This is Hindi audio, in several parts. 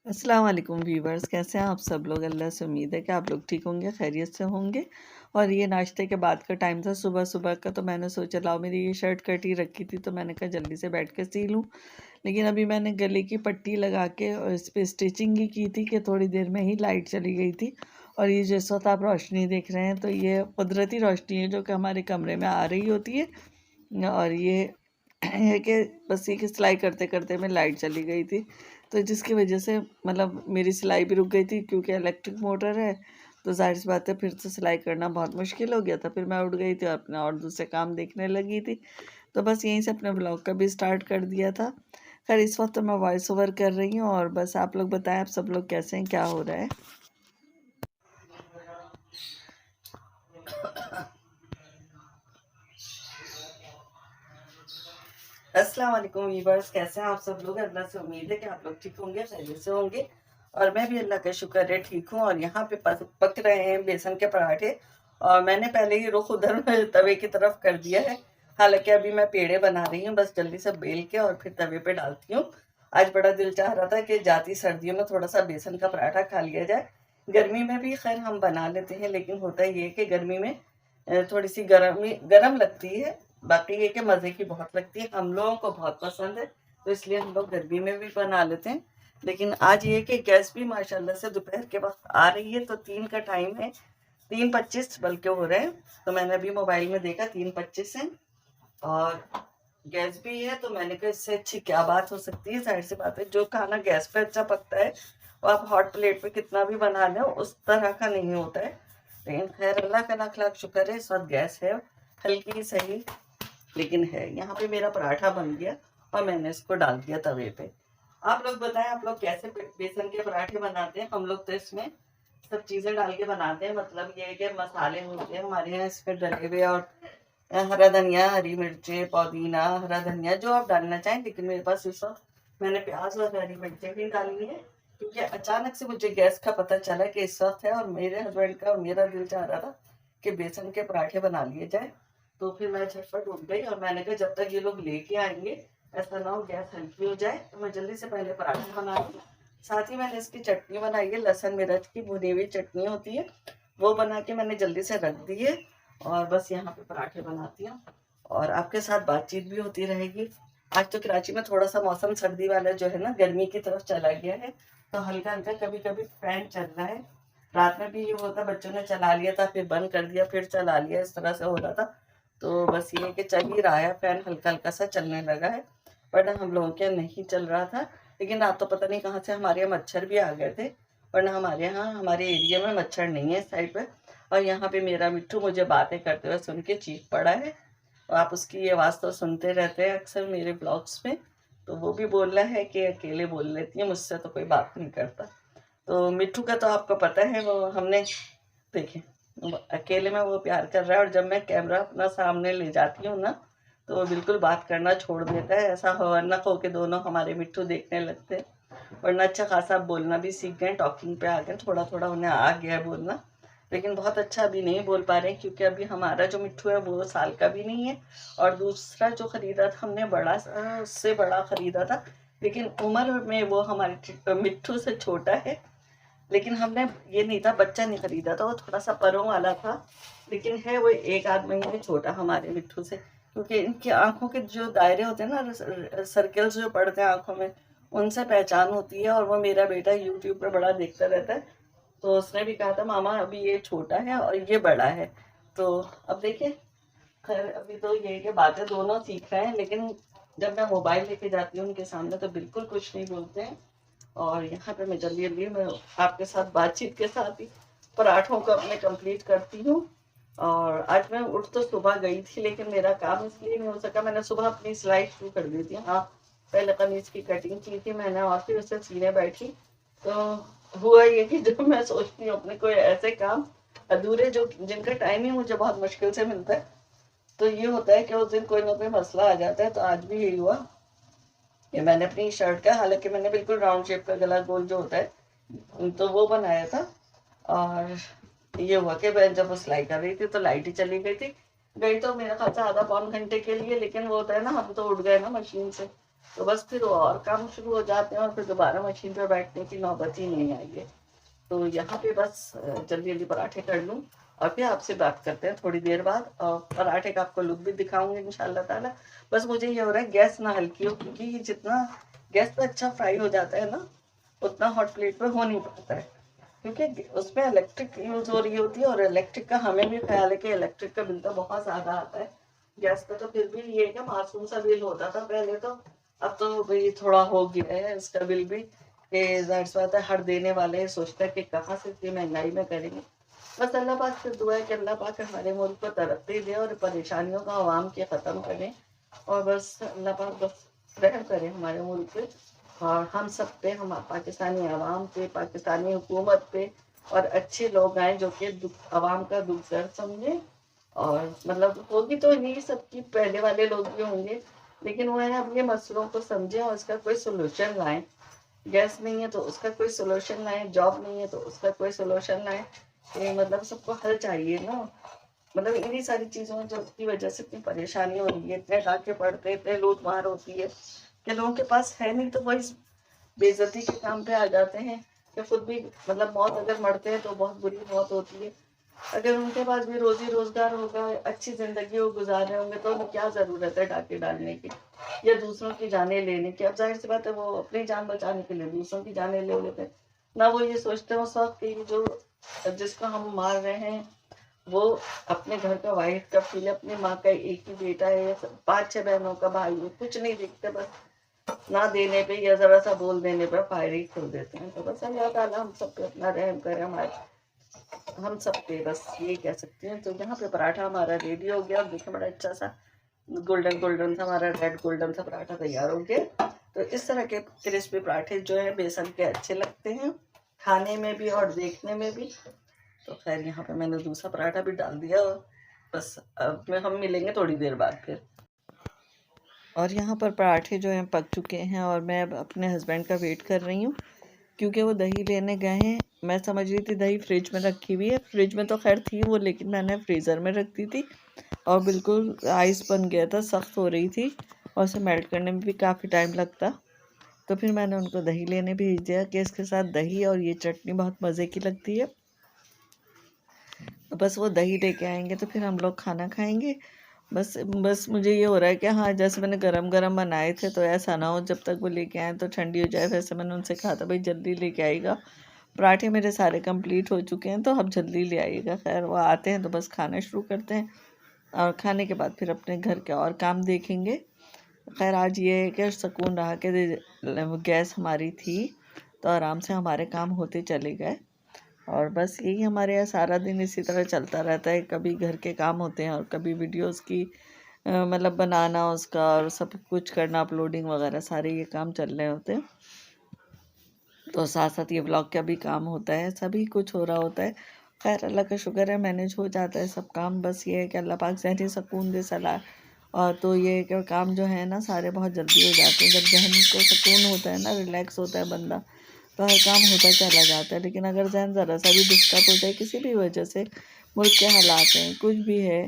अस्सलाम वालेकुम व्यूवर्स, कैसे हैं आप सब लोग। अल्लाह से उम्मीद है कि आप लोग ठीक होंगे, खैरियत से होंगे। और ये नाश्ते के बाद का टाइम था सुबह सुबह का, तो मैंने सोचा लाओ मेरी ये शर्ट कटी रखी थी तो मैंने कहा जल्दी से बैठ के सी लूँ। लेकिन अभी मैंने गले की पट्टी लगा के और इस पर स्टिचिंग ही की थी कि थोड़ी देर में ही लाइट चली गई थी। और ये जिस वक्त आप रोशनी देख रहे हैं तो ये कुदरती रोशनी है जो कि हमारे कमरे में आ रही होती है। और ये है कि बस ये कि सिलाई करते करते में लाइट चली गई थी, तो जिसकी वजह से मतलब मेरी सिलाई भी रुक गई थी क्योंकि इलेक्ट्रिक मोटर है। तो जाहिर सी बात है फिर से सिलाई करना बहुत मुश्किल हो गया था। फिर मैं उठ गई थी और अपना और दूसरे काम देखने लगी थी। तो बस यहीं से अपने ब्लॉग का भी स्टार्ट कर दिया था। खैर इस वक्त तो मैं वॉइस ओवर कर रही हूँ और बस आप लोग बताएं आप सब लोग कैसे हैं, क्या हो रहा है। अस्सलाम वालेकुम वीवर्स, कैसे हैं आप सब लोग। अल्लाह से उम्मीद है कि आप लोग ठीक होंगे, खैरियत से होंगे। और मैं भी अल्लाह का शुक्र है ठीक हूँ। और यहाँ पे पक रहे हैं बेसन के पराठे। और मैंने पहले ही रुख उधर तवे की तरफ कर दिया है। हालांकि अभी मैं पेड़े बना रही हूँ, बस जल्दी से बेल के और फिर तवे पे डालती हूँ। आज बड़ा दिल चाह रहा था कि जाती सर्दियों में थोड़ा सा बेसन का पराठा खा लिया जाए। गर्मी में भी खैर हम बना लेते हैं, लेकिन होता ये है कि गर्मी में थोड़ी सी गर्म लगती है। बाकी ये कि मज़े की बहुत लगती है, हम लोगों को बहुत पसंद है, तो इसलिए हम लोग गर्मी में भी बना लेते हैं। लेकिन आज ये कि गैस भी माशाल्लाह से दोपहर के वक्त आ रही है, तो 3 का टाइम है, 3:25 बल्कि हो रहे हैं। तो मैंने अभी मोबाइल में देखा 3:25 है और गैस भी है। तो मैंने कहा इससे अच्छी क्या बात हो सकती है। जाहिर सी बात है जो खाना गैस पे अच्छा पकता है वो आप हॉट प्लेट पे कितना भी बना लें उस तरह का नहीं होता है। लेकिन खैर अल्लाह का लाख लाख शुक्र है, इस वक्त गैस है, हल्की सही लेकिन है। यहाँ पे मेरा पराठा बन गया और मैंने इसको डाल दिया तवे पे। आप लोग बताएं आप लोग कैसे बेसन के पराठे बनाते हैं। हम लोग तो इसमें सब चीजें डाल के बनाते हैं, मतलब ये है कि मसाले होते हैं हमारे यहाँ इसमें डले हुए। और हरा धनिया, हरी मिर्चें, पुदीना, हरा धनिया जो आप डालना चाहें। लेकिन मेरे पास इस वक्त मैंने प्याज और हरी मिर्चें भी डाली है क्योंकि अचानक से मुझे गैस का पता चला कि इस वक्त है और मेरे हस्बैंड का और मेरा दिल चाह रहा था कि बेसन के पराठे बना लिए जाए। तो फिर मैं झटपट उठ गई और मैंने कहा जब तक ये लोग लेके आएंगे ऐसा ना हो गैस हल्की हो जाए, तो मैं जल्दी से पहले पराठा बना लूँ। साथ ही मैंने इसकी चटनी बनाई है, लहसुन मिर्च की भुनी हुई चटनी होती है, वो बना के मैंने जल्दी से रख दी है। और बस यहाँ पे पराठे बनाती हूँ और आपके साथ बातचीत भी होती रहेगी। आज तो कराची में थोड़ा सा मौसम सर्दी वाला जो है ना गर्मी की तरफ चला गया है, तो हल्का हल्का कभी कभी फैन चल रहा है। रात में भी ये होता, बच्चों ने चला लिया था फिर बंद कर दिया फिर चला लिया, इस तरह से हो रहा था। तो बस ये कि चल ही रहा है, फैन हल्का हल्का सा चलने लगा है, वरना हम लोगों के नहीं चल रहा था। लेकिन रात तो पता नहीं कहाँ से हमारे यहाँ मच्छर भी आ गए थे, वरना हमारे यहाँ हमारे एरिया में मच्छर नहीं है इस साइड पे। और यहाँ पे मेरा मिट्टू मुझे बातें करते हुए सुन के चीख पड़ा है। और आप उसकी आवाज़ तो सुनते रहते हैं अक्सर मेरे ब्लॉग्स में। तो वो भी बोल रहा है कि अकेले बोल लेती है, मुझसे तो कोई बात नहीं करता। तो मिट्टू का तो आपको पता है, वो हमने देखे अकेले में वो प्यार कर रहा है, और जब मैं कैमरा अपना सामने ले जाती हूँ ना तो वो बिल्कुल बात करना छोड़ देता है। ऐसा हवरनक हो के दोनों हमारे मिट्टू देखने लगते हैं। वरना अच्छा खासा बोलना भी सीख गए, टॉकिंग पे आ गए, थोड़ा थोड़ा उन्हें आ गया है बोलना। लेकिन बहुत अच्छा अभी नहीं बोल पा रहे हैं क्योंकि अभी हमारा जो मिट्टू है वो साल का भी नहीं है। और दूसरा जो खरीदा था हमने बड़ा, उससे बड़ा खरीदा था, लेकिन उम्र में वो हमारे मिट्टू से छोटा है। लेकिन हमने ये नहीं था, बच्चा नहीं खरीदा था, वो थोड़ा सा परों वाला था। लेकिन है वो 1 आध महीने छोटा हमारे मिट्टू से, क्योंकि इनकी आंखों के जो दायरे होते हैं ना, सर्कल्स जो पड़ते हैं आंखों में, उनसे पहचान होती है। और वो मेरा बेटा यूट्यूब पे बड़ा देखता रहता है, तो उसने भी कहा था मामा अभी ये छोटा है और ये बड़ा है। तो अब देखिए, खैर अभी तो ये कि बातें दोनों सीख रहे हैं, लेकिन जब मैं मोबाइल लेके जाती हूँ उनके सामने तो बिल्कुल कुछ नहीं बोलते हैं। और यहाँ पे मैं जल्दी जल्दी मैं आपके साथ बातचीत के साथ ही पराठों को अपने कंप्लीट करती हूँ। और आज मैं उठ तो सुबह गई थी, लेकिन मेरा काम इसलिए नहीं हो सका, मैंने सुबह अपनी सिलाई शुरू कर दी थी। हाँ, पहले कमीज की कटिंग की थी मैंने और फिर उसे सीने बैठी। तो हुआ ये कि जब मैं सोचती हूँ अपने कोई ऐसे काम अधूरे जो जिनका टाइम ही मुझे बहुत मुश्किल से मिलता है, तो ये होता है कि उस दिन कोई ना कोई मसला आ जाता है। तो आज भी यही हुआ कि मैंने अपनी शर्ट का, हालांकि मैंने बिल्कुल राउंड शेप का गला गोल जो होता है तो वो बनाया था। और ये हुआ कि मैं जब वो सिलाई कर रही थी तो लाइट ही चली गई थी। गई तो मेरा ख्याल से आधा पौन घंटे के लिए, लेकिन वो होता है ना, हम तो उठ गए ना मशीन से, तो बस फिर और काम शुरू हो जाते हैं और फिर दोबारा मशीन पे बैठने की नौबत ही नहीं आई है। तो यहाँ पे बस जल्दी जल्दी पराठे कर लूँ और फिर आपसे बात करते हैं थोड़ी देर बाद, और पराठे का आपको लुक भी दिखाऊंगी इंशाल्लाह ताला। बस मुझे ये हो रहा है गैस ना हल्की हो, क्योंकि ये जितना गैस पे अच्छा फ्राई हो जाता है ना, उतना हॉट प्लेट पे हो नहीं पाता है, क्योंकि उसमें इलेक्ट्रिक यूज हो रही होती है, और इलेक्ट्रिक का हमें भी ख्याल है कि इलेक्ट्रिक का बिल तो बहुत ज्यादा आता है। गैस पे तो फिर भी ये क्या मासूम सा बिल होता था पहले तो, अब तो भाई थोड़ा हो गया है इसका बिल भी। जाहिर सी बात है, हर देने वाले सोचते हैं कि कहाँ से इतनी महंगाई में करेंगे। बस अल्लाह पाक से दुआ है कि अल्लाह पाक हमारे मुल्क को तरक्की दे और परेशानियों का आवाम के ख़त्म करें, और बस अल्लाह पाक बस रहम करे हमारे मुल्क पे और हम सब पे, हम पाकिस्तानी आवाम पे, पाकिस्तानी हुकूमत पे, और अच्छे लोग आए जो कि आवाम का दुख दर्द समझे। और मतलब होगी तो नहीं सबकी, पहले वाले लोग भी होंगे, लेकिन वो है अपने मसलों को समझे और उसका कोई सोल्यूशन लाएं। गैस नहीं है तो उसका कोई सोल्यूशन लाएं, जॉब नहीं है तो उसका कोई सोल्यूशन लाएं। मतलब सबको हल चाहिए ना। मतलब इन्हीं सारी चीज़ों जो की वजह से इतनी परेशानी हो रही है, इतने डाके पड़ते हैं, इतने लूट मार होती है कि लोगों के पास है नहीं, तो वो इस बेइज्जती के काम पे आ जाते हैं कि खुद भी मतलब मौत अगर मरते हैं तो बहुत बुरी मौत होती है। अगर उनके पास भी रोजी रोजगार होगा, अच्छी जिंदगी वो गुजार रहे होंगे, तो उन्हें क्या जरूरत है डाके डालने की या दूसरों की जानें लेने की। अब जाहिर सी बात है वो अपनी जान बचाने के लिए दूसरों की जानें ले लेते हैं ना। वो ये सोचते हैं उस वक्त कि जो जिसको हम मार रहे हैं वो अपने घर का वाइफ का फील, अपनी माँ का एक ही बेटा है, 5-6 बहनों का भाई है, कुछ नहीं दिखते, बस ना देने पे या जरा सा बोल देने पे फायरिंग खोल देते हैं। तो बस अल्लाह ताला हम सब पे अपना रहम करे, हमारे हम सब पे, बस यही कह सकते हैं। तो यहाँ पे पराठा हमारा रेडी हो गया और देखिए बड़ा अच्छा सा गोल्डन गोल्डन सा, हमारा रेड गोल्डन सा पराठा तैयार हो गया। तो इस तरह के क्रिस्पी पराठे जो है बेसन के अच्छे लगते हैं खाने में भी और देखने में भी। तो खैर यहाँ पे मैंने दूसरा पराठा भी डाल दिया, और बस अब में हम मिलेंगे थोड़ी देर बाद फिर। और यहाँ पर पराठे जो हैं पक चुके हैं और मैं अब अपने हस्बैंड का वेट कर रही हूँ, क्योंकि वो दही लेने गए हैं। मैं समझ रही थी दही फ्रिज में रखी हुई है, फ्रिज में तो खैर थी वो, लेकिन मैंने फ्रीज़र में रख दी थी और बिल्कुल आइस बन गया था, सख्त हो रही थी और उसे मेल्ट करने में भी काफ़ी टाइम लगता। तो फिर मैंने उनको दही लेने भेज दिया कि इसके साथ दही और ये चटनी बहुत मज़े की लगती है। तो बस वो दही लेके आएंगे तो फिर हम लोग खाना खाएंगे। बस बस मुझे ये हो रहा है कि हाँ, जैसे मैंने गरम गरम बनाए थे तो ऐसा ना हो जब तक वो लेके आए तो ठंडी हो जाए। वैसे मैंने उनसे कहा था भाई जल्दी लेके आइएगा, पराठे मेरे सारे कंप्लीट हो चुके हैं तो आप जल्दी ले आइएगा। खैर वो आते हैं तो बस खाना शुरू करते हैं और खाने के बाद फिर अपने घर के और काम देखेंगे। खैर आज ये है कि सुकून रहा कि गैस हमारी थी तो आराम से हमारे काम होते चले गए। और बस यही हमारे यहाँ सारा दिन इसी तरह चलता रहता है, कभी घर के काम होते हैं और कभी वीडियोस की मतलब बनाना उसका और सब कुछ करना, अपलोडिंग वगैरह सारे ये काम चल रहे होते हैं। तो साथ साथ ये ब्लॉग का भी काम होता है, सभी कुछ हो रहा होता है। खैर अल्लाह का शुक्र है मैनेज हो जाता है सब काम। बस ये है कि अल्लाह पाक ज़हनी सुकून दे सलाह। और तो ये है कि काम जो है ना सारे बहुत जल्दी हो जाते हैं जब जहन को सुकून होता है ना, रिलैक्स होता है बंदा, तो हर काम होता चला जाता है। लेकिन अगर जहन ज़रा सा भी डिस्टर्ब हो जाए किसी भी वजह से, मुल्क के हालात हैं, कुछ भी है,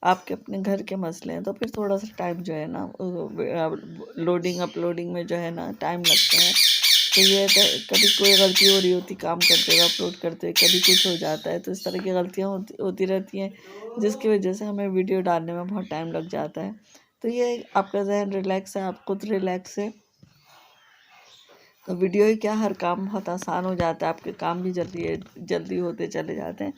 आपके अपने घर के मसले हैं, तो फिर थोड़ा सा टाइम जो है ना लोडिंग अपलोडिंग में जो है ना टाइम लगता है। तो ये तो कभी कोई गलती हो रही होती काम करते हुए, अपलोड करते हुए, कभी कुछ हो जाता है, तो इस तरह की गलतियाँ होती रहती हैं जिसकी वजह से हमें वीडियो डालने में बहुत टाइम लग जाता है। तो ये आपका जहन रिलैक्स है, आप खुद रिलैक्स है, तो वीडियो ही क्या हर काम बहुत आसान हो जाता है, आपके काम भी जल्दी होते चले जाते हैं।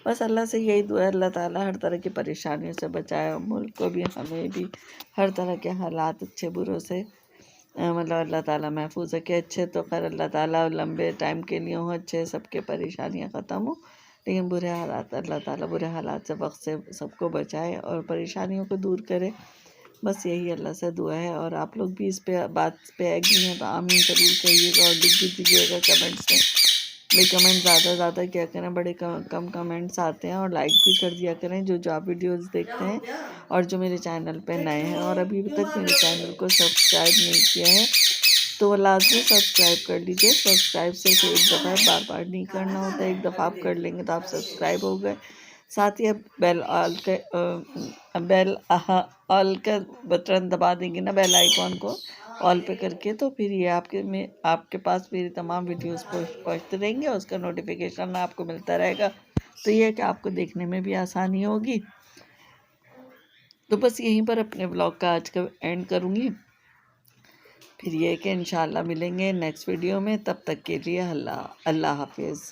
बस अल्लाह से यही दुआ है अल्लाह ताला हर तरह की परेशानियों से बचाए, और मुल्क को भी हमें भी हर तरह के हालात अच्छे बुरों से मतलब अल्लाह ताला महफूज रखे। अच्छे तो खैर अल्लाह ताला लंबे टाइम के लिए हों, अच्छे सबके परेशानियाँ ख़त्म हो, लेकिन बुरे हालात अल्लाह ताला बुरे हालात से वक्त से सबको बचाए और परेशानियों को दूर करे। बस यही अल्लाह से दुआ है। और आप लोग भी इस पे बात पे एग्री हैं तो आमीन ज़रूर कहिएगा और लिख भी दीजिएगा कमेंट्स में। भाई कमेंट ज़्यादा किया करें, बड़े कम कमेंट्स आते हैं, और लाइक भी कर दिया करें जो आप वीडियोस देखते हैं और जो मेरे चैनल पे नए हैं और अभी तक मेरे चैनल को सब्सक्राइब नहीं किया है तो वो लाजमी सब्सक्राइब कर लीजिए। सब्सक्राइब सिर्फ एक दफ़ा है, बार बार नहीं करना होता, एक दफ़ा आप कर लेंगे तो आप सब्सक्राइब हो गए। साथ ही अब बेल ऑल का बटन दबा देंगे ना, बेल आइकॉन को, ऑल पे करके, तो फिर ये आपके पास मेरी तमाम वीडियोस पहुँचते रहेंगे, उसका नोटिफिकेशन आपको मिलता रहेगा। तो ये है कि आपको देखने में भी आसानी होगी। तो बस यहीं पर अपने ब्लॉग का आज का एंड करूँगी। फिर ये है कि इंशाल्लाह मिलेंगे नेक्स्ट वीडियो में, तब तक के लिए अल्लाह हाफिज़।